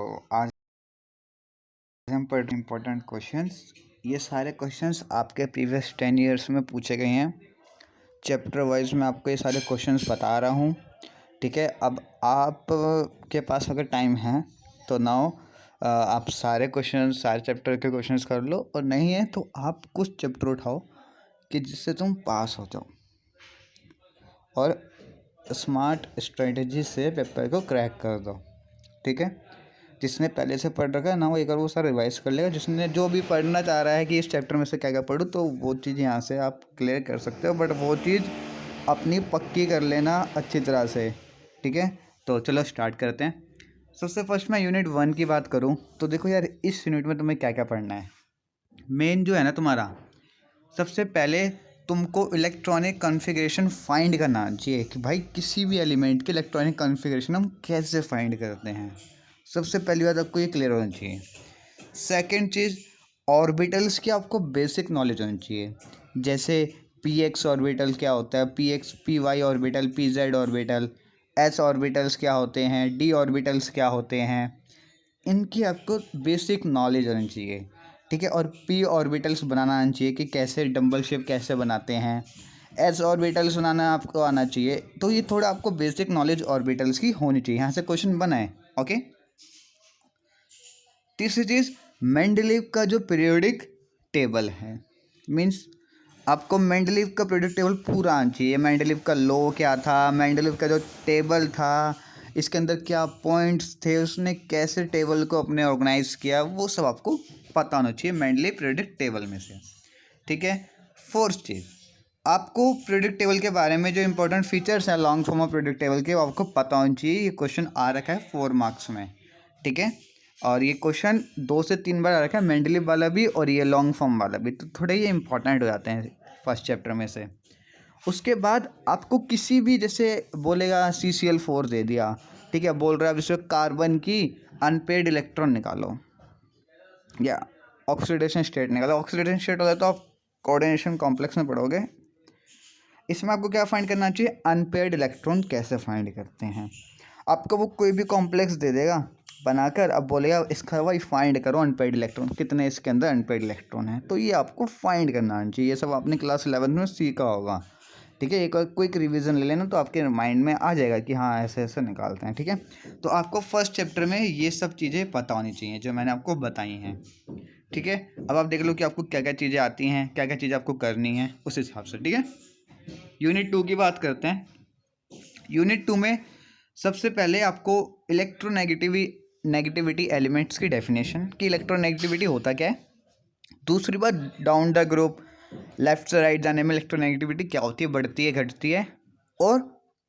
आज हम पढ़ रहे इम्पोर्टेंट क्वेश्चंस। ये सारे क्वेश्चंस आपके प्रीवियस 10 ईयर्स में पूछे गए हैं। चैप्टर वाइज मैं आपको ये सारे क्वेश्चंस बता रहा हूँ, ठीक है। अब आप के पास अगर टाइम है तो नाउ आप सारे क्वेश्चंस, सारे चैप्टर के क्वेश्चंस कर लो, और नहीं है तो आप कुछ चैप्टर उठाओ कि जिससे तुम पास हो जाओ और स्मार्ट स्ट्रेटजी से पेपर को क्रैक कर दो, ठीक है। जिसने पहले से पढ़ रखा है ना, वो एक बार वो सारा रिवाइज कर लेगा। जिसने जो भी पढ़ना चाह रहा है कि इस चैप्टर में से क्या क्या पढ़ूँ, तो वो चीज़ यहाँ से आप क्लियर कर सकते हो, बट वो चीज़ अपनी पक्की कर लेना अच्छी तरह से, ठीक है। तो चलो स्टार्ट करते हैं। सबसे फर्स्ट मैं यूनिट 1 की बात करूँ तो देखो यार, इस यूनिट में तुम्हें क्या क्या पढ़ना है। मेन जो है ना तुम्हारा, सबसे पहले तुमको इलेक्ट्रॉनिक कॉन्फ़िगरेशन फाइंड करना चाहिए कि भाई किसी भी एलिमेंट के इलेक्ट्रॉनिक कॉन्फ़िगरेशन हम कैसे फाइंड करते हैं। सबसे पहली बात आपको ये क्लियर होना चाहिए। सेकंड चीज़, ऑर्बिटल्स की आपको बेसिक नॉलेज होनी चाहिए। जैसे पी एक्स ऑर्बिटल क्या होता है, p x p y orbital, p z orbital, s orbitals क्या होते हैं, डी ऑर्बिटल्स क्या होते हैं, इनकी आपको बेसिक नॉलेज होनी चाहिए, ठीक है। और पी ऑर्बिटल्स बनाना आना चाहिए कि कैसे डंबल शेप कैसे बनाते हैं। एस ऑर्बिटल्स बनाना आपको आना चाहिए। तो ये थोड़ा आपको बेसिक नॉलेज ऑर्बिटल्स की होनी चाहिए। यहाँ से क्वेश्चन बना है, ओके। तीसरी चीज़, मेंडलीव का जो पीरियोडिक टेबल है, मीन्स आपको मेंडलीव का पीरियोडिक टेबल पूरा आना चाहिए। मेंडलीव का लॉ क्या था, मेंडलीव का जो टेबल था, इसके अंदर क्या पॉइंट्स थे, उसने कैसे टेबल को अपने ऑर्गेनाइज किया, वो सब आपको पता होना चाहिए मेंडलीव पीरियोडिक टेबल में से, ठीक है। फोर्थ चीज़, आपको पीरियोडिक टेबल के बारे में जो इंपॉर्टेंट फीचर्स हैं long form of periodic table के, वो आपको पता होना चाहिए। ये क्वेश्चन आ रखा है 4 मार्क्स में, ठीक है। और ये क्वेश्चन 2 से 3 बार आ रखा है, मेंडलीव वाला भी और ये लॉन्ग फॉर्म वाला भी, तो थोड़े ये इंपॉर्टेंट हो जाते हैं फर्स्ट चैप्टर में से। उसके बाद आपको किसी भी, जैसे बोलेगा CCl4 दे दिया, ठीक है, बोल रहा है अब इसमें कार्बन की अनपेड इलेक्ट्रॉन निकालो या ऑक्सीडेशन स्टेट निकालो। ऑक्सीडेशन स्टेट होता है तो आप कोऑर्डिनेशन कॉम्प्लेक्स में पढ़ोगे। इसमें आपको क्या फाइंड करना चाहिए, अनपेड इलेक्ट्रॉन कैसे फाइंड करते हैं। आपको वो कोई भी कॉम्प्लेक्स दे देगा बनाकर, अब बोलेगा इसका भाई फाइंड करो अनपेड इलेक्ट्रॉन, कितने इसके अंदर अनपेड इलेक्ट्रॉन है, तो ये आपको फाइंड करना चाहिए। ये सब आपने क्लास 11 में सीखा होगा, ठीक है। एक और क्विक रिवीजन ले लेना तो आपके माइंड में आ जाएगा कि हाँ ऐसे ऐसे निकालते हैं, ठीक है। तो आपको फर्स्ट चैप्टर में ये सब चीज़ें पता होनी चाहिए जो मैंने आपको बताई हैं, ठीक है। अब आप देख लो कि आपको क्या क्या चीज़ें आती हैं, क्या क्या चीज़ें आपको करनी है उस हिसाब से, ठीक है। यूनिट 2 की बात करते हैं। यूनिट 2 में सबसे पहले आपको नेगेटिविटी एलिमेंट्स की डेफिनेशन कि इलेक्ट्रोनेगेटिविटी होता क्या है। दूसरी बात, डाउन द ग्रुप लेफ्ट से राइट जाने में इलेक्ट्रोनेगेटिविटी क्या होती है, बढ़ती है घटती है और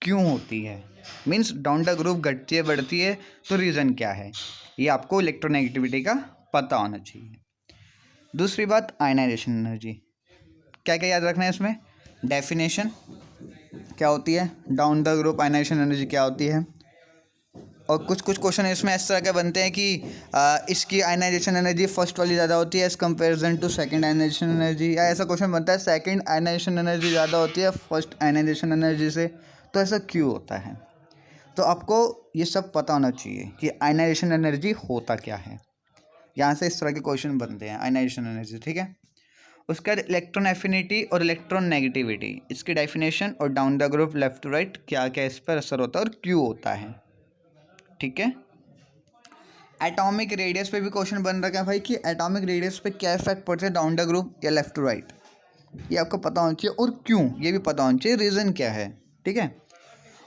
क्यों होती है। मीन्स डाउन द ग्रुप घटती है बढ़ती है तो रीज़न क्या है, ये आपको इलेक्ट्रोनेगेटिविटी का पता होना चाहिए। दूसरी बात, आयनाइजेशन एनर्जी, क्या क्या याद रखना है इसमें, डेफिनेशन क्या होती है, down the group ionisation energy क्या होती है, और कुछ कुछ क्वेश्चन इसमें इस तरह के बनते हैं कि इसकी आयनाइजेशन एनर्जी फर्स्ट वाली ज़्यादा होती है as comparison to second ionisation energy, या ऐसा क्वेश्चन बनता है सेकंड आयनाइजेशन एनर्जी ज़्यादा होती है फर्स्ट आयनाइजेशन एनर्जी से, तो ऐसा क्यों होता है। तो आपको ये सब पता होना चाहिए कि आयनाइजेशन एनर्जी होता क्या है। यहाँ से इस तरह के क्वेश्चन बनते हैं, आयनाइजेशन एनर्जी, ठीक है। उसके बाद इलेक्ट्रॉन एफिनिटी और इलेक्ट्रॉन नेगेटिविटी, इसकी डेफिनेशन, और down the group left to right क्या क्या इस पर असर होता है और क्यों होता है, ठीक है। एटॉमिक रेडियस पे भी क्वेश्चन बन रखा है भाई कि एटॉमिक रेडियस पे क्या इफेक्ट पड़ता है डाउन द ग्रुप या लेफ्ट टू राइट, ये आपको पता होना चाहिए, और क्यों ये भी पता होना चाहिए, रीज़न क्या है, ठीक है।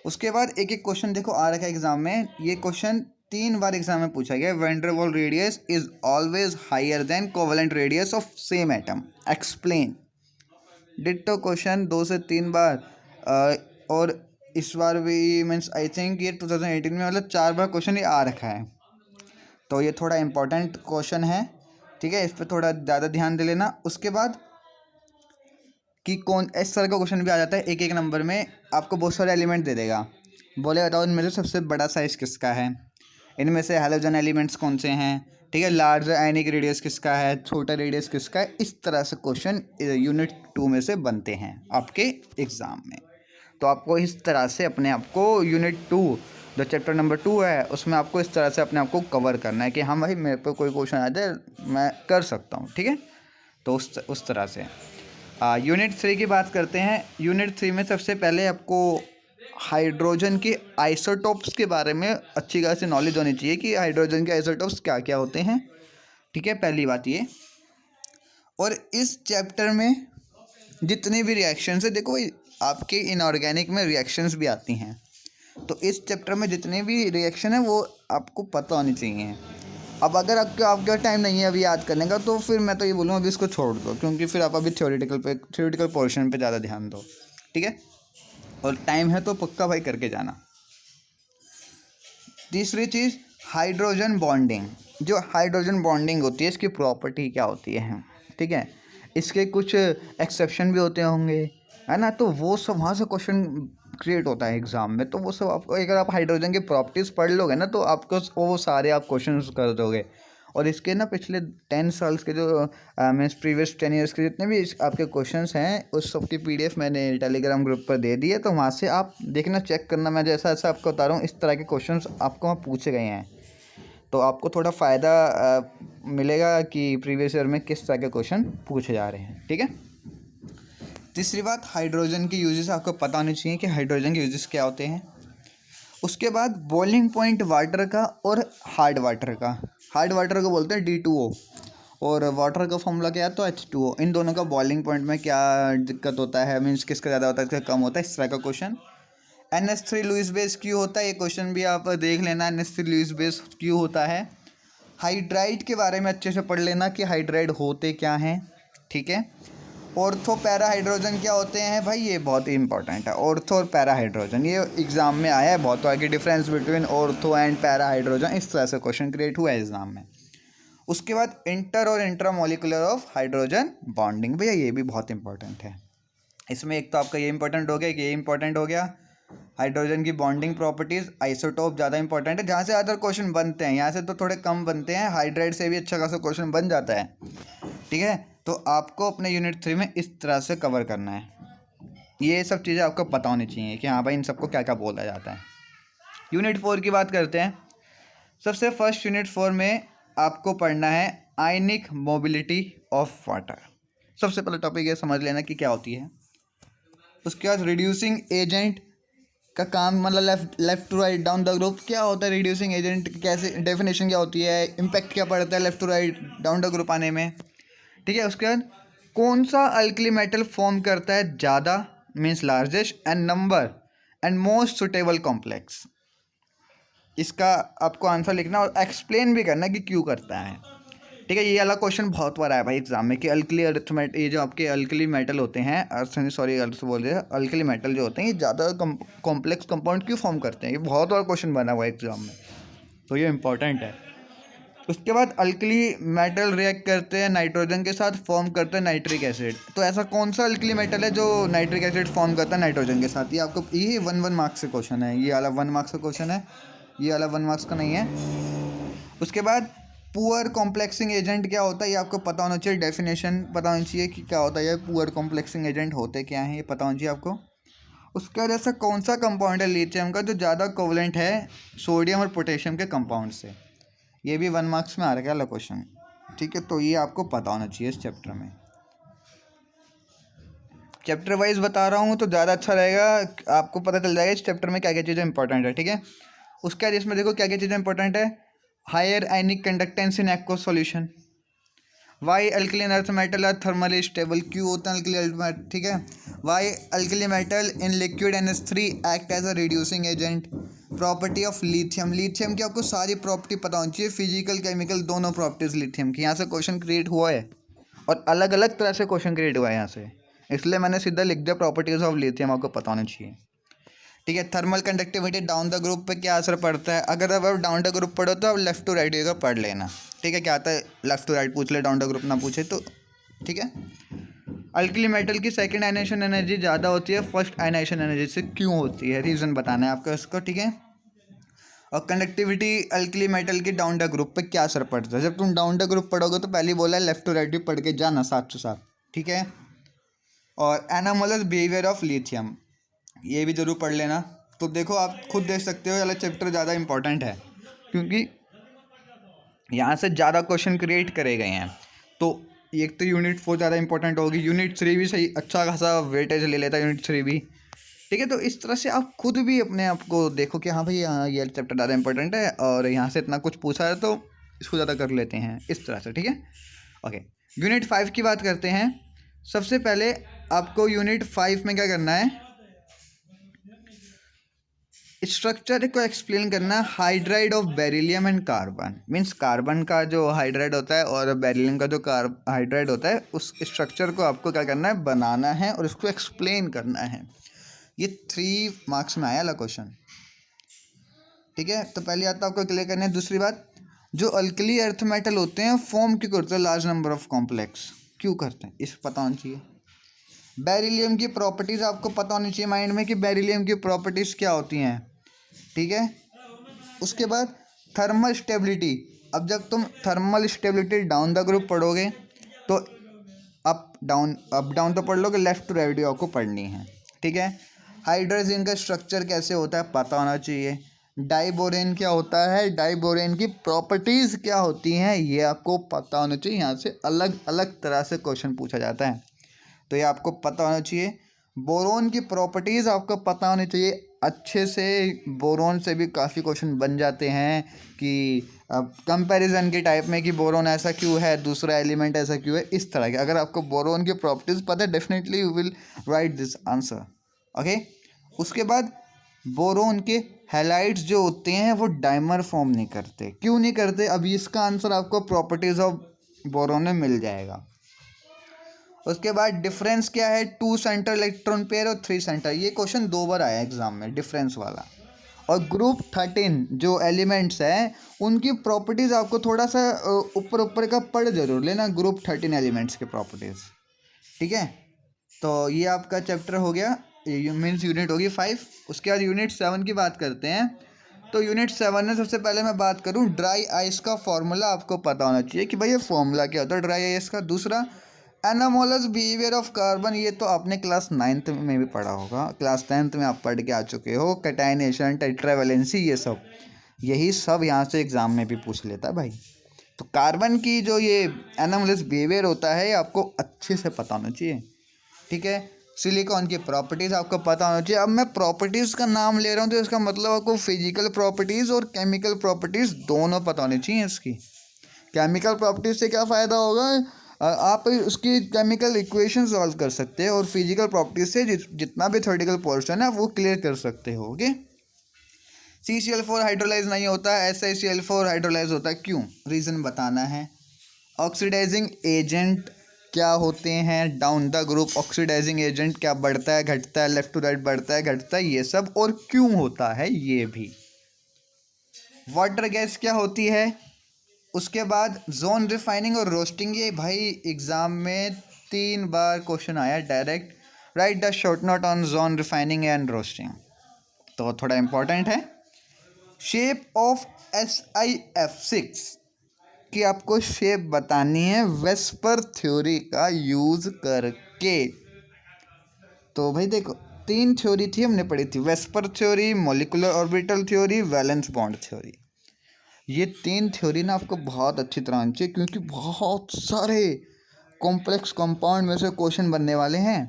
उसके बाद एक एक क्वेश्चन देखो आ रखा है एग्जाम में। ये क्वेश्चन 3 बार एग्जाम में पूछा गया, van der Waals radius is always higher than covalent radius of same atom, explain. Ditto question 2 से 3 बार, और इस बार भी मीन्स आई थिंक ये 2018 में मतलब 4 बार क्वेश्चन ये आ रखा है। तो ये थोड़ा इंपॉर्टेंट क्वेश्चन है, ठीक है, इस पर थोड़ा ज़्यादा ध्यान दे लेना। उसके बाद कि कौन, इस तरह का क्वेश्चन भी आ जाता है, एक एक नंबर में आपको बहुत सारे एलिमेंट दे देगा, बोले बताओ इनमें से सबसे बड़ा साइज़ किसका है, इनमें से हैलोजन एलिमेंट्स कौन से हैं, ठीक है, लार्ज आयनिक रेडियस किसका है, छोटा रेडियस किसका है। इस तरह से क्वेश्चन यूनिट 2 में से बनते हैं आपके एग्ज़ाम में। तो आपको इस तरह से अपने आप को यूनिट 2 जो चैप्टर नंबर 2 है उसमें आपको इस तरह से अपने आप को कवर करना है कि हाँ भाई मेरे पे कोई क्वेश्चन आ जाए मैं कर सकता हूँ, ठीक है। तो उस तरह से यूनिट 3 की बात करते हैं। यूनिट 3 में सबसे पहले आपको हाइड्रोजन के आइसोटोप्स के बारे में अच्छी खासी नॉलेज होनी चाहिए कि हाइड्रोजन के आइसोटोप्स क्या क्या होते हैं, ठीक है, पहली बात ये। और इस चैप्टर में जितने भी रिएक्शंस है, देखो आपके इनऑर्गेनिक में रिएक्शंस भी आती हैं, तो इस चैप्टर में जितने भी रिएक्शन है वो आपको पता होनी चाहिए। अब अगर आपके टाइम नहीं है अभी याद करने का, तो फिर मैं तो ये बोलूँगा अभी इसको छोड़ दो, क्योंकि फिर आप अभी थ्योरेटिकल पोर्शन पे ज़्यादा ध्यान दो, ठीक है। और टाइम है तो पक्का भाई करके जाना। तीसरी चीज़ हाइड्रोजन बॉन्डिंग। जो हाइड्रोजन बॉन्डिंग होती है इसकी प्रॉपर्टी क्या होती है, ठीक है। इसके कुछ एक्सेप्शन भी होते होंगे, है ना, तो वो सब वहाँ से क्वेश्चन क्रिएट होता है एग्ज़ाम में। तो वो सब आपको, अगर आप हाइड्रोजन की प्रॉपर्टीज़ पढ़ लोगे ना तो आपको वो सारे आप क्वेश्चन कर दोगे। और इसके ना पिछले 10 साल्स के जो मीन्स प्रीवियस 10 ईयर्स के जितने भी आपके क्वेश्चंस हैं उस सब की PDF मैंने टेलीग्राम ग्रुप पर दे दी है, तो वहाँ से आप देखना, चेक करना। मैं जैसा ऐसा आपको बता रहा हूँ इस तरह के क्वेश्चंस आपको वहाँ पूछे गए हैं, तो आपको थोड़ा फ़ायदा मिलेगा कि प्रीवियस ईयर में किस तरह के क्वेश्चन पूछे जा रहे हैं, ठीक है। तीसरी बात, हाइड्रोजन के यूजेस आपको पता होने चाहिए कि हाइड्रोजन के यूजेस क्या होते हैं। उसके बाद बॉइलिंग पॉइंट वाटर का और हार्ड वाटर का। हार्ड वाटर को बोलते हैं D2O, और वाटर का फॉर्मूला क्या है तो H2O। इन दोनों का बॉइलिंग पॉइंट में क्या दिक्कत होता है, मीन्स किसका ज़्यादा होता है किसका कम होता है, इस तरह का क्वेश्चन। NH3 लुईस बेस क्यों होता है, ये क्वेश्चन भी आप देख लेना, NH3 लुईस बेस क्यों होता है। हाइड्राइड के बारे में अच्छे से पढ़ लेना कि हाइड्राइड होते क्या हैं, ठीक है। ऑर्थो पैरा हाइड्रोजन क्या होते हैं भाई, ये बहुत ही इंपॉर्टेंट है। ऑर्थो और पैरा हाइड्रोजन ये एग्जाम में आया है बहुत बार, की difference between ortho and para hydrogen, इस तरह से क्वेश्चन क्रिएट हुआ है एग्जाम में। उसके बाद इंटर और इंट्रामोलिकुलर ऑफ हाइड्रोजन बॉन्डिंग, भैया ये भी बहुत इंपॉर्टेंट है। इसमें एक तो आपका ये इंपॉर्टेंट हो गया कि ये इंपॉर्टेंट हो गया, हाइड्रोजन की बॉन्डिंग प्रॉपर्टीज़। आइसोटोप ज़्यादा इंपॉर्टेंट है, जहाँ से ज़्यादा क्वेश्चन बनते हैं, यहाँ से तो थोड़े कम बनते हैं, हाइड्राइड से भी अच्छा खासा क्वेश्चन बन जाता है, ठीक है। तो आपको अपने यूनिट 3 में इस तरह से कवर करना है, ये सब चीज़ें आपको पता होनी चाहिए कि हाँ भाई इन सबको क्या क्या बोला जाता है। यूनिट 4 की बात करते हैं। सबसे फर्स्ट यूनिट 4 में आपको पढ़ना है आयनिक मोबिलिटी ऑफ वाटर। सबसे पहला टॉपिक ये समझ लेना कि क्या होती है। उसके बाद रिड्यूसिंग एजेंट का काम, मतलब left to right down the group क्या होता है, रिड्यूसिंग एजेंट कैसे, डेफिनेशन क्या होती है, इम्पैक्ट क्या पड़ता है left to right down the group आने में, ठीक है। उसके बाद कौन सा अल्कली मेटल फॉर्म करता है ज़्यादा, means largest and number and most suitable complex, इसका आपको आंसर लिखना और एक्सप्लेन भी करना कि क्यों करता है, ठीक है। ये वाला क्वेश्चन बहुत बार आया भाई एग्जाम में कि अल्कली अर्थ मेटल, ये जो आपके अल्कली मेटल होते हैं, अर्थ सॉरी अर्थ बोल रहे हैं, अल्कली मेटल जो होते हैं ये ज़्यादा कॉम्प्लेक्स कंपाउंड क्यों फॉर्म करते हैं, ये बहुत बार क्वेश्चन बना हुआ है एग्जाम में, तो ये इंपॉर्टेंट है। उसके बाद अल्कली मेटल रिएक्ट करते हैं नाइट्रोजन के साथ, फॉर्म करते हैं नाइट्रिक एसिड। तो ऐसा कौन सा अल्कली मेटल है जो नाइट्रिक एसिड फॉर्म करता है नाइट्रोजन के साथ, ये आपको, ये 1 मार्क्स का क्वेश्चन है, ये वाला 1 मार्क्स का क्वेश्चन है, ये वाला 1 मार्क्स का नहीं है। उसके बाद पुअर कॉम्प्लेक्सिंग एजेंट क्या होता है ये आपको पता होना चाहिए, डेफिनेशन पता होनी चाहिए कि क्या होता है ये पुअर कॉम्प्लेक्सिंग एजेंट होते क्या हैं, ये पता होना चाहिए आपको। उसके बाद ऐसा कौन सा कंपाउंड है लिथियम का जो ज़्यादा कोवलेंट है सोडियम और पोटेशियम के कंपाउंड से, ये भी 1 मार्क्स में आ रहा है क्वेश्चन, ठीक है। तो ये आपको पता होना चाहिए इस चैप्टर में। चैप्टर वाइज बता रहा हूँ तो ज़्यादा अच्छा रहेगा, आपको पता चल जाएगा इस चैप्टर में क्या क्या चीज़ें इंपॉर्टेंट है, ठीक है। उसके बाद इसमें देखो क्या क्या चीज़ें इंपॉर्टेंट है। Higher ionic conductance in aqueous solution, why alkaline earth metal are thermally stable, क्यों होता है अल्कली अर्थ मेटल, ठीक है। Why alkali metal in liquid NH3 act as a reducing agent. Property of lithium, lithium की आपको सारी property पता होनी चाहिए, फिजिकल केमिकल दोनों प्रॉपर्टीज लिथियम की, यहाँ से क्वेश्चन क्रिएट हुआ है और अलग अलग तरह से क्वेश्चन क्रिएट हुआ है यहाँ से, इसलिए मैंने सीधा लिख दिया प्रॉपर्टीज ऑफ लिथियम, आपको पता होना चाहिए, ठीक है। Thermal conductivity down the group पे क्या असर पड़ता है, अगर अब डाउन द ग्रुप पढ़ो तो अब लेफ्ट टू राइट का पढ़ लेना, ठीक है। क्या आता है लेफ्ट टू राइट पूछ ले, डाउन द ग्रुप ना पूछे तो, ठीक है। अल्कली मेटल की सेकंड आयनाइजेशन एनर्जी ज़्यादा होती है फर्स्ट आयनाइजेशन एनर्जी से, क्यों होती है, रीज़न बताना है आपको इसको, ठीक है। और कंडक्टिविटी अल्कली मेटल की डाउन द ग्रुप पे क्या असर पड़ता है, जब तुम डाउन द ग्रुप पढ़ोगे तो पहले बोला है लेफ्ट टू राइट भी पढ़ के जाना साथ साथ, ठीक है। और एनामोलस बिहेवियर ऑफ लिथियम, ये भी ज़रूर पढ़ लेना, तो देखो आप खुद देख सकते हो ये वाला चैप्टर ज़्यादा इंपॉर्टेंट है, क्योंकि यहाँ से ज़्यादा क्वेश्चन क्रिएट करे गए हैं। तो एक तो यूनिट 4 ज़्यादा इंपॉर्टेंट होगी, यूनिट 3 भी सही अच्छा खासा वेटेज ले लेता है यूनिट 3 भी, ठीक है। तो इस तरह से आप खुद भी अपने आप को देखो कि हाँ भाई यहाँ ये चैप्टर ज़्यादा इंपॉर्टेंट है और यहाँ से इतना कुछ पूछा है तो इसको ज़्यादा कर लेते हैं, इस तरह से, ठीक है। ओके, यूनिट 5 की बात करते हैं। सबसे पहले आपको यूनिट 5 में क्या करना है, स्ट्रक्चर को एक्सप्लेन करना है। Hydride of beryllium and carbon, means carbon का जो हाइड्राइड होता है और बेरिलियम का जो हाइड्राइड होता है, उस स्ट्रक्चर को आपको क्या करना है, बनाना है और उसको एक्सप्लेन करना है। ये 3 मार्क्स में आया वाला क्वेश्चन, ठीक है। तो पहली बात तो आपको क्लियर करनी है। दूसरी बात, जो अल्कली अर्थ मेटल होते हैं फॉर्म क्यों करते हैं लार्ज नंबर ऑफ कॉम्प्लेक्स, क्यों करते हैं, इस पता होना चाहिए। बेरिलियम की प्रॉपर्टीज़ आपको पता होनी चाहिए माइंड में कि बेरिलियम की प्रॉपर्टीज़ क्या होती हैं, ठीक है। उसके बाद थर्मल स्टेबिलिटी, अब जब तुम thermal stability down the group पढ़ोगे तो अप डाउन तो पढ़ लोगे, लेफ्ट टू राइट आपको पढ़नी है, ठीक है। हाइड्रोजन का स्ट्रक्चर कैसे होता है पता होना चाहिए। डाइबोरेन क्या होता है, डाइबोरेन की प्रॉपर्टीज़ क्या होती हैं ये आपको पता होना चाहिए। यहाँ से अलग अलग तरह से क्वेश्चन पूछा जाता है, तो ये आपको पता होना चाहिए। बोरोन की प्रॉपर्टीज़ आपको पता होनी चाहिए अच्छे से। बोरोन से भी काफ़ी क्वेश्चन बन जाते हैं कि कंपैरिजन के टाइप में कि बोरोन ऐसा क्यों है, दूसरा एलिमेंट ऐसा क्यों है, इस तरह के। अगर आपको बोरोन की प्रॉपर्टीज़ पता है definitely you will write this answer, okay. उसके बाद बोरोन के हैलाइड्स जो होते हैं वो डाइमर फॉर्म नहीं करते, क्यों नहीं करते, अभी इसका आंसर आपको प्रॉपर्टीज़ ऑफ बोरोन में मिल जाएगा। उसके बाद डिफरेंस क्या है, 2 सेंटर इलेक्ट्रॉन पेयर और 3 सेंटर, ये क्वेश्चन 2 बार आया एग्जाम में डिफरेंस वाला। और ग्रुप 13 जो एलिमेंट्स हैं उनकी प्रॉपर्टीज़ आपको थोड़ा सा ऊपर ऊपर का पढ़ जरूर लेना, ग्रुप 13 एलिमेंट्स की प्रॉपर्टीज़, ठीक है। तो ये आपका चैप्टर हो गया, मीन्स यूनिट होगी 5। उसके बाद यूनिट 7 की बात करते हैं। तो यूनिट 7 में सबसे पहले मैं बात करूँ ड्राई आइस का फॉर्मूला आपको पता होना चाहिए कि भाई ये फॉर्मूला क्या होता है ड्राई आइस का। दूसरा, एनामोलस बिहेवियर ऑफ कार्बन, ये तो आपने क्लास 9th में भी पढ़ा होगा, क्लास 10th में आप पढ़ के आ चुके हो। कैटाइनेशन, टेट्रावैलेंसी, ये सब यही सब यहाँ से एग्ज़ाम में भी पूछ लेता है भाई। तो कार्बन की जो ये एनामोलस बिहेवियर होता है ये आपको अच्छे से पता होना चाहिए, ठीक है। सिलिकॉन की प्रॉपर्टीज़ आपको पता होना चाहिए। अब मैं प्रॉपर्टीज़ का नाम ले रहा हूँ तो इसका मतलब आपको फिजिकल प्रॉपर्टीज़ और केमिकल प्रॉपर्टीज़ दोनों पता होनी चाहिए इसकी। केमिकल प्रॉपर्टीज़ से क्या फ़ायदा होगा, आप उसकी केमिकल इक्वेशन सॉल्व कर सकते हैं और फिजिकल प्रॉपर्टीज़ से जितना भी थ्योरेटिकल पोर्शन है वो क्लियर कर सकते हो, ओके। CCl4 हाइड्रोलाइज नहीं होता है, SiCl4 हाइड्रोलाइज होता है, क्यों, रीज़न बताना है। ऑक्सीडाइजिंग एजेंट क्या होते हैं, down the group oxidising agent क्या बढ़ता है घटता है, लेफ्ट टू राइट बढ़ता है घटता है, ये सब, और क्यों होता है ये भी। वाटर गैस क्या होती है। उसके बाद जोन रिफाइनिंग और रोस्टिंग, ये भाई एग्ज़ाम में 3 बार क्वेश्चन आया direct. Right the short note on zone refining and roasting, तो थोड़ा इंपॉर्टेंट है। शेप ऑफ SiF6 कि आपको शेप बतानी है वेस्पर थ्योरी का यूज़ करके। तो भाई देखो 3 थ्योरी थी हमने पढ़ी थी, VSEPR theory, molecular orbital theory, valence bond theory. ये 3 थ्योरी ना आपको बहुत अच्छी तरह आनी चाहिए, क्योंकि बहुत सारे कॉम्प्लेक्स कंपाउंड में से क्वेश्चन बनने वाले हैं।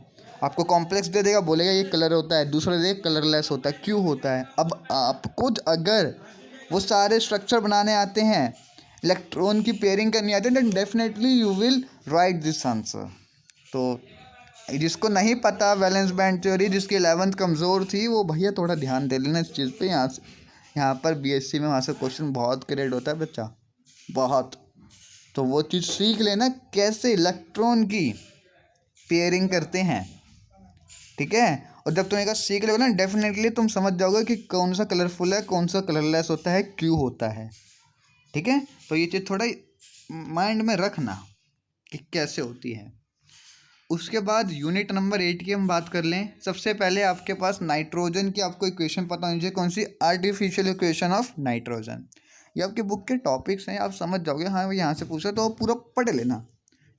आपको कॉम्प्लेक्स दे देगा, बोलेगा ये कलर होता है, दूसरा दे कलरलेस होता है, क्यों होता है। अब आपको अगर वो सारे स्ट्रक्चर बनाने आते हैं, इलेक्ट्रॉन की पेयरिंग करनी आती है, then definitely you will write this answer. तो जिसको नहीं पता वैलेंस बैंड थ्योरी, जिसकी 11th कमज़ोर थी, वो भैया थोड़ा ध्यान दे लेना इस चीज़ पे। यहाँ पर BSc में वहाँ से क्वेश्चन बहुत क्रिएट होता है बच्चा, बहुत। तो वो चीज़ सीख लेना कैसे इलेक्ट्रॉन की पेयरिंग करते हैं, ठीक है। और जब तुम एक सीख लोगे ना डेफिनेटली तुम समझ जाओगे कि कौन सा कलरफुल है, कौन सा कलरलेस होता है, क्यों होता है, ठीक है। तो ये चीज़ थोड़ा माइंड में रखना कि कैसे होती है। उसके बाद यूनिट नंबर 8 की हम बात कर लें। सबसे पहले आपके पास नाइट्रोजन की आपको इक्वेशन पता होनी चाहिए, कौन सी, आर्टिफिशियल इक्वेशन ऑफ नाइट्रोजन। ये आपके बुक के टॉपिक्स हैं, आप समझ जाओगे। हाँ यहाँ से पूछा तो पूरा पढ़ लेना,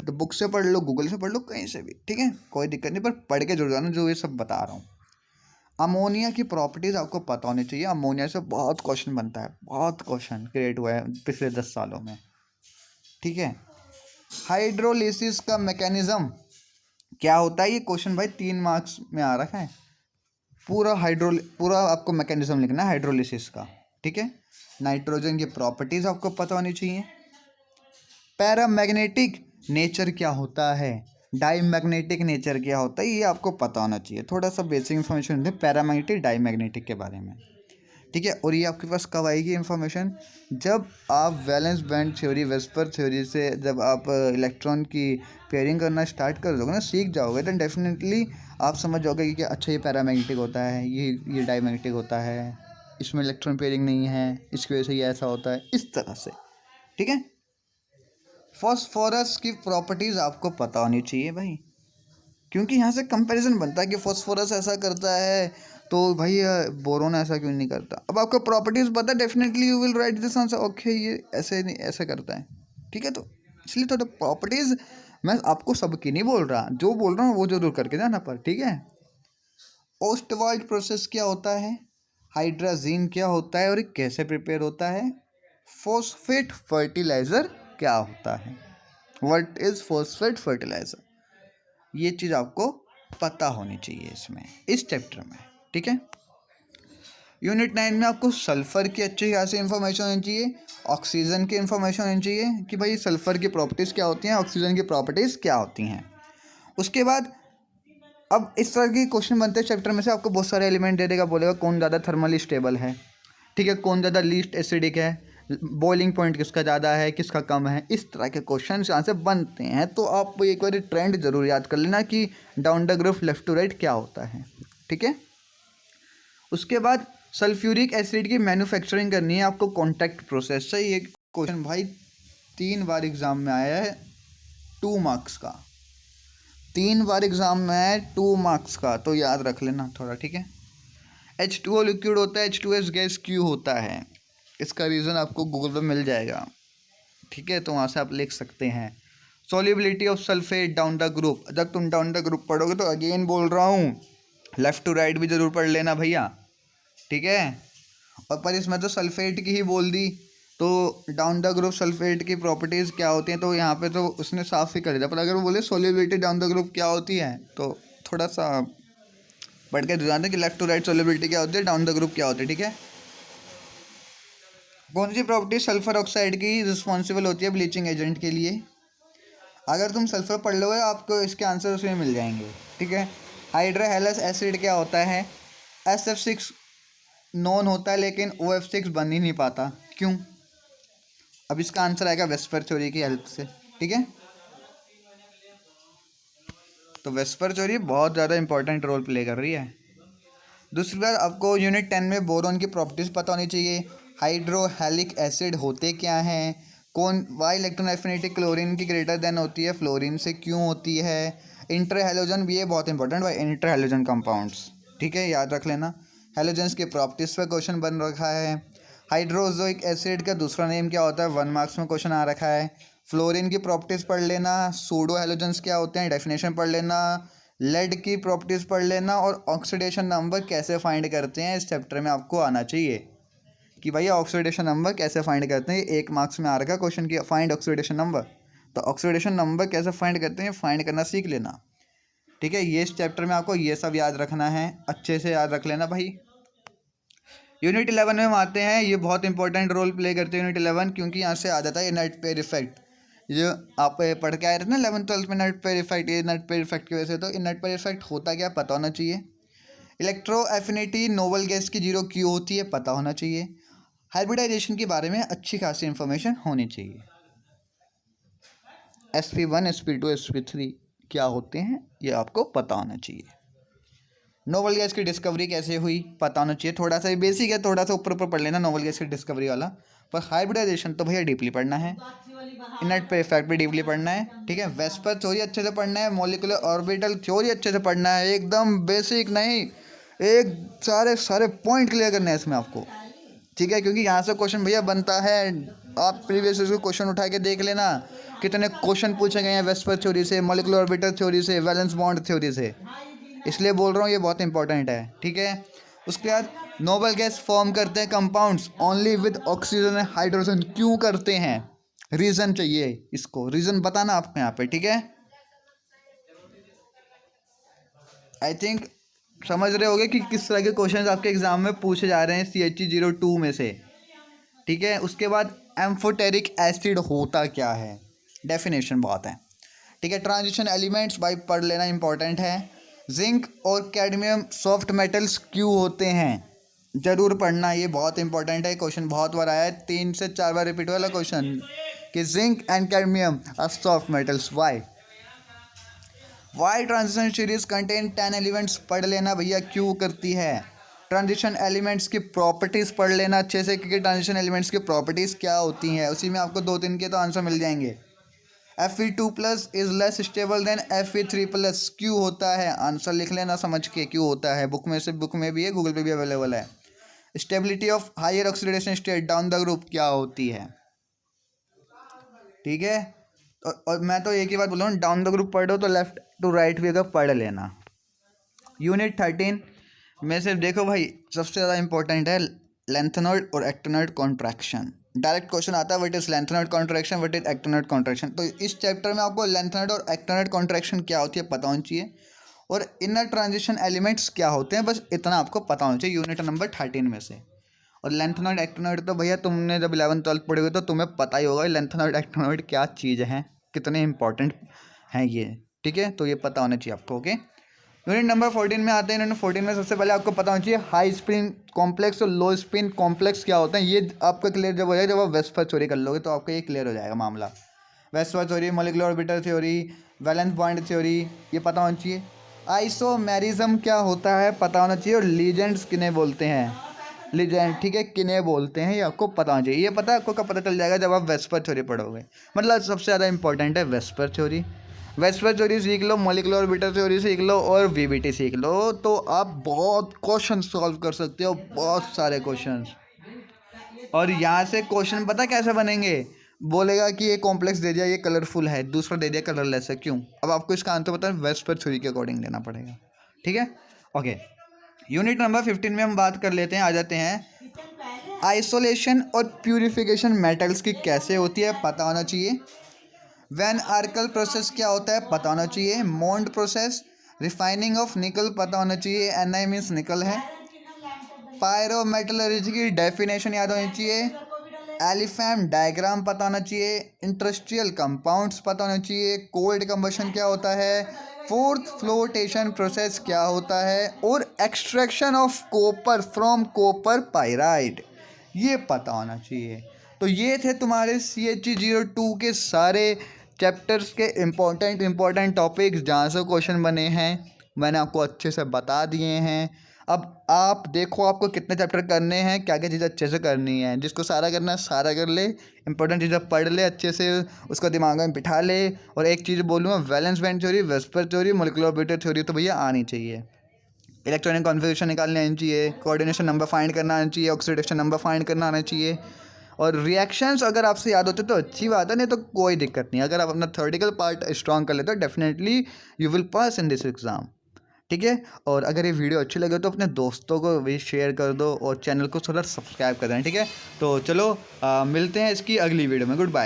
तो बुक से पढ़ लो, गूगल से पढ़ लो, कहीं से भी, ठीक है, कोई दिक्कत नहीं, पर पढ़ के जुड़ जाना जो ये सब बता रहा हूँ। अमोनिया की प्रॉपर्टीज़ आपको पता होनी चाहिए। अमोनिया से बहुत क्वेश्चन बनता है, बहुत क्वेश्चन क्रिएट हुआ है पिछले 10 सालों में, ठीक है। हाइड्रोलिसिस का मैकेनिज्म क्या होता है, ये क्वेश्चन भाई 3 मार्क्स में आ रखा है। पूरा आपको मैकेनिज्म लिखना है हाइड्रोलिसिस का, ठीक है। नाइट्रोजन की प्रॉपर्टीज़ आपको पता होनी चाहिए। पैरामैग्नेटिक नेचर क्या होता है, डाईमैग्नेटिक नेचर क्या होता है, ये आपको पता होना चाहिए। थोड़ा सा बेसिक इन्फॉर्मेशन है पैरामैग्नेटिक डाईमैग्नेटिक के बारे में, ठीक है। और ये आपके पास कब आएगी इन्फॉर्मेशन, जब आप valence band theory, VSEPR theory से जब आप इलेक्ट्रॉन की पेयरिंग करना स्टार्ट कर दोगे ना, सीख जाओगे, तो डेफिनेटली आप समझ जाओगे कि अच्छा ये पैरामैग्नेटिक होता है, ये डाईमैग्नेटिक होता है, इसमें इलेक्ट्रॉन पेयरिंग नहीं है, इसकी वजह से ये ऐसा होता है, इस तरह से, ठीक है। फॉस्फोरस की प्रॉपर्टीज़ आपको पता होनी चाहिए भाई, क्योंकि यहाँ से कंपैरिजन बनता है कि फॉस्फोरस ऐसा करता है तो भाई बोरोन ऐसा क्यों नहीं करता। अब आपको प्रॉपर्टीज़ पता है, definitely you will write this answer, okay ये ऐसे नहीं ऐसे करता है, ठीक है। तो इसलिए थोड़ा प्रॉपर्टीज़ मैं आपको सबकी नहीं बोल रहा, जो बोल रहा हूँ वो जरूर करके जाना पर, ठीक है। ओस्टवाल्ड प्रोसेस क्या होता है, हाइड्राजीन क्या होता है और ये कैसे प्रिपेयर होता है, फॉस्फेट फर्टिलाइज़र क्या होता है, व्हाट इज़ फॉस्फेट फर्टिलाइज़र, ये चीज़ आपको पता होनी चाहिए इसमें, इस चैप्टर में, ठीक है। यूनिट 9 में आपको सल्फ़र की अच्छी खासी इन्फॉर्मेशन होनी चाहिए, ऑक्सीजन की इन्फॉर्मेशन होनी चाहिए कि भाई सल्फ़र की प्रॉपर्टीज़ क्या होती हैं, ऑक्सीजन की प्रॉपर्टीज़ क्या होती हैं। उसके बाद अब इस तरह के क्वेश्चन बनते हैं चैप्टर में से, आपको बहुत सारे एलिमेंट दे देगा, बोलेगा कौन ज़्यादा थर्मली स्टेबल है, ठीक है, कौन ज़्यादा लीस्ट एसिडिक है, बॉइलिंग पॉइंट किसका ज़्यादा है, किसका कम है, इस तरह के क्वेश्चन यहाँ से बनते हैं। तो आप एक बार ट्रेंड जरूर याद कर लेना कि down the graph left to right क्या होता है, ठीक है। उसके बाद सल्फ्यूरिक एसिड की मैन्युफैक्चरिंग करनी है आपको कॉन्टैक्ट प्रोसेस से। ये क्वेश्चन भाई 3 बार एग्जाम में आया है, 2 मार्क्स का, 3 बार एग्जाम में है 2 मार्क्स का, तो याद रख लेना थोड़ा, ठीक है। H2O लिक्विड होता है, H2S गैस क्यों होता है, इसका रीज़न आपको गूगल पर मिल जाएगा, ठीक है, तो वहाँ से आप लिख सकते हैं। Solubility of sulphate down the group, जब तुम डाउन द ग्रुप पढ़ोगे तो अगेन बोल रहा हूँ लेफ़्ट टू राइट भी ज़रूर पढ़ लेना भैया, ठीक है। और पर इसमें तो सल्फेट की ही बोल दी, तो डाउन द ग्रुप सल्फेट की प्रॉपर्टीज़ क्या होती हैं, तो यहाँ पे तो उसने साफ ही कर दिया, पर अगर वो बोले सॉल्युबिलिटी डाउन द ग्रुप क्या होती है तो थोड़ा सा पढ़ के जानते कि लेफ्ट टू राइट सॉल्युबिलिटी क्या होती है, डाउन द ग्रुप क्या होती है, ठीक है। कौन सी प्रॉपर्टी सल्फर ऑक्साइड की रिस्पॉन्सिबल होती है ब्लीचिंग एजेंट के लिए, अगर तुम सल्फर पढ़ लोगे आपको इसके आंसर उसमें मिल जाएंगे, ठीक है। हाइड्रोहेलस एसिड क्या होता है, SF6 नॉन होता है लेकिन OF6 बन ही नहीं पाता, क्यों, अब इसका आंसर आएगा वेस्पर थ्योरी की हेल्प से, ठीक है। तो वेस्पर थ्योरी बहुत ज़्यादा इंपॉर्टेंट रोल प्ले कर रही है। दूसरी बात आपको यूनिट 10 में बोरोन की प्रॉपर्टीज़ पता होनी चाहिए, हाइड्रोहेलिक एसिड होते क्या हैं, कौन वाई इलेक्ट्रोनेफिनेटिक क्लोरीन की ग्रेटर देन होती है फ्लोरीन से क्यों होती है, इंटर हेलोजन भी ये बहुत इंपॉर्टेंट भाई, इंटर हेलोजन कंपाउंड्स, ठीक है, याद रख लेना। हेलोजन्स के प्रॉपर्टीज़ पर क्वेश्चन बन रखा है। हाइड्रोजोइक एसिड का दूसरा नेम क्या होता है, 1 मार्क्स में क्वेश्चन आ रखा है। फ्लोरीन की प्रॉपर्टीज़ पढ़ लेना, सूडो हेलोजन्स क्या होते हैं डेफिनेशन पढ़ लेना, लेड की प्रॉपर्टीज़ पढ़ लेना, और ऑक्सीडेशन नंबर कैसे फाइंड करते हैं इस चैप्टर में आपको आना चाहिए कि भैया ऑक्सीडेशन नंबर कैसे फाइंड करते हैं। 1 मार्क्स में आ रखा क्वेश्चन की फाइंड ऑक्सीडेशन नंबर, तो ऑक्सीडेशन नंबर कैसे फाइंड करते हैं फाइंड करना सीख लेना, ठीक है। ये इस चैप्टर में आपको ये सब याद रखना है, अच्छे से याद रख लेना भाई। यूनिट 11 में हम आते हैं, ये बहुत इंपॉर्टेंट रोल प्ले करते हैं यूनिट 11, क्योंकि यहाँ से आ जाता है ये नेट पेयर इफेक्ट, जो आप पढ़ के आए थे ना 11th-12th में नेट पेयर इफेक्ट, ये नेट पेयर इफेक्ट की वजह से, तो ये नेट पेयर इफेक्ट होता क्या पता होना चाहिए। इलेक्ट्रो एफिनिटी नोबल गैस की जीरो क्यों होती है पता होना चाहिए। हाइब्रिडाइजेशन के बारे में अच्छी खासी इंफॉर्मेशन होनी चाहिए। sp1 sp2 sp3 क्या होते हैं ये आपको पता होना चाहिए। नोबल गैस की डिस्कवरी कैसे हुई पता होना चाहिए, थोड़ा सा बेसिक है, थोड़ा सा ऊपर ऊपर पढ़ लेना नोबल गैस की डिस्कवरी वाला, पर हाइब्रिडाइजेशन तो भैया डीपली पढ़ना है, इनर्ट पे इफेक्ट भी डीपली पढ़ना है, ठीक है। वेस्पर थ्योरी अच्छे से पढ़ना है, मॉलिक्यूलर ऑर्बिटल थ्योरी अच्छे से पढ़ना है, एकदम बेसिक नहीं, एक सारे सारे पॉइंट क्लियर करने हैं इसमें आपको, ठीक है, क्योंकि यहाँ से क्वेश्चन भैया बनता है। आप प्रीवियस क्वेश्चन उठा के देख लेना कितने क्वेश्चन पूछे गए हैं वेस्पर थ्योरी से, मॉलिक्यूलर ऑर्बिटल थ्योरी से, वैलेंस बॉन्ड थ्योरी से, इसलिए बोल रहा हूँ ये बहुत इंपॉर्टेंट है, ठीक है। उसके बाद नोबल गैस फॉर्म करते हैं compounds only with oxygen and hydrogen, क्यों करते हैं, रीज़न चाहिए, इसको रीज़न बताना आपको यहाँ पे, ठीक है। आई थिंक समझ रहे होगे कि किस तरह के क्वेश्चंस आपके एग्जाम में पूछे जा रहे हैं CH02 में से, ठीक है। उसके बाद एम्फोटेरिक एसिड होता क्या है, डेफिनेशन बहुत है, ठीक है। ट्रांजिशन एलिमेंट्स भाई पढ़ लेना इंपॉर्टेंट है। जिंक और कैडमियम सॉफ्ट मेटल्स क्यों होते हैं, ज़रूर पढ़ना, ये बहुत इंपॉर्टेंट है, क्वेश्चन बहुत बार आया है, 3 से 4 बार रिपीट वाला क्वेश्चन कि zinc and cadmium are soft metals, why transition series contain 10 elements, पढ़ लेना भैया क्यों करती है। ट्रांजिशन एलिमेंट्स की प्रॉपर्टीज़ पढ़ लेना अच्छे से, क्योंकि ट्रांजिशन एलिमेंट्स की प्रॉपर्टीज़ क्या होती हैं, उसी में आपको 2-3 के तो आंसर मिल जाएंगे। Fe2+ is less stable then Fe3+, क्यों होता है, आंसर लिख लेना समझ के क्यों होता है, बुक में भी है, गूगल पे भी अवेलेबल है। Stability of higher oxidation state down the group क्या होती है, ठीक है। और मैं तो एक ही बात बोल रहा हूँ, डाउन द ग्रुप पढ़ो तो लेफ्ट टू राइट भी अगर पढ़ लेना। यूनिट 13 में से देखो भाई सबसे ज़्यादा इंपॉर्टेंट है लेंथेनॉइड और एक्टिनॉइड कॉन्ट्रैक्शन। डायरेक्ट क्वेश्चन आता है what is lanthanoid contraction, what is actinoid contraction. तो इस चैप्टर में आपको लेंथेनॉइड और एक्टिनॉइड कॉन्ट्रैक्शन क्या होती है पता होना चाहिए, और इनर ट्रांजिशन एलिमेंट्स क्या होते हैं, बस इतना आपको पता होना चाहिए यूनिट नंबर 13 में से। और लेंथेनॉइड एक्टिनॉइड तो भैया तुमने जब 11th-12th पढ़े हुए तो तुम्हें पता ही होगा लेंथेनॉइड एक्टिनॉइड क्या चीज़ है, कितने इंपॉर्टेंट हैं ये, ठीक है। तो ये पता होना चाहिए आपको, ओके। यूनिट नंबर 14 में आते हैं। यूनिट 14 में सबसे पहले आपको पता होना चाहिए हाई स्पिन कॉम्प्लेक्स और लो स्पिन कॉम्प्लेक्स क्या होते हैं। ये आपका क्लियर जब हो जाएगा, जब आप वेस्पर थ्योरी कर लोगे तो आपका ये क्लियर हो जाएगा मामला। VSEPR theory, molecular orbital theory, valence bond theory, ये पता होना चाहिए। आइसोमेरिज्म क्या होता है पता होना चाहिए, और लीजेंड्स किन्हें बोलते हैं, लीजेंड, ठीक है, किन्हें बोलते हैं ये आपको पता होना चाहिए। ये पता आपको कब पता चल जाएगा, जब आप वेस्पर थ्योरी पढ़ोगे। मतलब सबसे ज़्यादा इंपॉर्टेंट है वेस्पर थ्योरी। वेस्पर थ्योरी सीख लो, मॉलिक्यूलर ऑर्बिटल थ्योरी सीख लो और वीबीटी सीख लो, तो आप बहुत क्वेश्चन सॉल्व कर सकते हो, बहुत सारे क्वेश्चंस। और यहाँ से क्वेश्चन पता कैसे बनेंगे, बोलेगा कि ये कॉम्प्लेक्स दे दिया, ये कलरफुल है, दूसरा दे दिया कलरलेस है, क्यों। अब आपको इसका आंसर पता है, वेस्पर थ्योरी के अकॉर्डिंग देना पड़ेगा, ठीक है, ओके। यूनिट नंबर 15 में हम बात कर लेते हैं, आ जाते हैं आइसोलेशन और प्यूरिफिकेशन मेटल्स की कैसे होती है पता होना चाहिए। वैन आर्कल प्रोसेस क्या होता है पता होना चाहिए। मोन्ड प्रोसेस, रिफाइनिंग ऑफ निकल पता होना चाहिए, Ni मीन्स निकल है। पायरोमेटलर्जी की डेफिनेशन याद होनी चाहिए। एलिफैम डायग्राम पता होना चाहिए। इंडस्ट्रियल कंपाउंड्स पता होना चाहिए। कोल्ड कंबशन क्या होता है। फोर्थ फ्लोटेशन प्रोसेस क्या होता है, और extraction of copper from copper pyrite, ये पता होना चाहिए। तो ये थे तुम्हारे CH02 के सारे चैप्टर्स के इम्पोर्टेंट टॉपिक्स जहाँ से क्वेश्चन बने हैं, मैंने आपको अच्छे से बता दिए हैं। अब आप देखो आपको कितने चैप्टर करने हैं, क्या क्या चीज़ें अच्छे से करनी है, जिसको सारा करना है सारा कर ले, इंपॉर्टेंट चीज़ें पढ़ ले अच्छे से, उसको दिमाग में बिठा ले। और एक चीज़ बोलूँगा, valence band theory, VSEPR theory, molecular orbital theory तो भैया आनी चाहिए। इलेक्ट्रॉनिक कॉन्फ़िगरेशन निकालने आनी चाहिए, कोऑर्डिनेशन नंबर फाइंड करना आना चाहिए, ऑक्सीडेशन नंबर फाइंड करना आना चाहिए। और रिएक्शंस अगर आपसे याद होते तो अच्छी बात है, नहीं तो कोई दिक्कत नहीं। अगर आप अपना थ्योरेटिकल पार्ट स्ट्रॉन्ग कर लेते हो, definitely you will pass in this exam, ठीक है। और अगर ये वीडियो अच्छी लगे तो अपने दोस्तों को भी शेयर कर दो और चैनल को थोड़ा सब्सक्राइब कर देना, ठीक है। तो चलो मिलते हैं इसकी अगली वीडियो में, गुड बाय।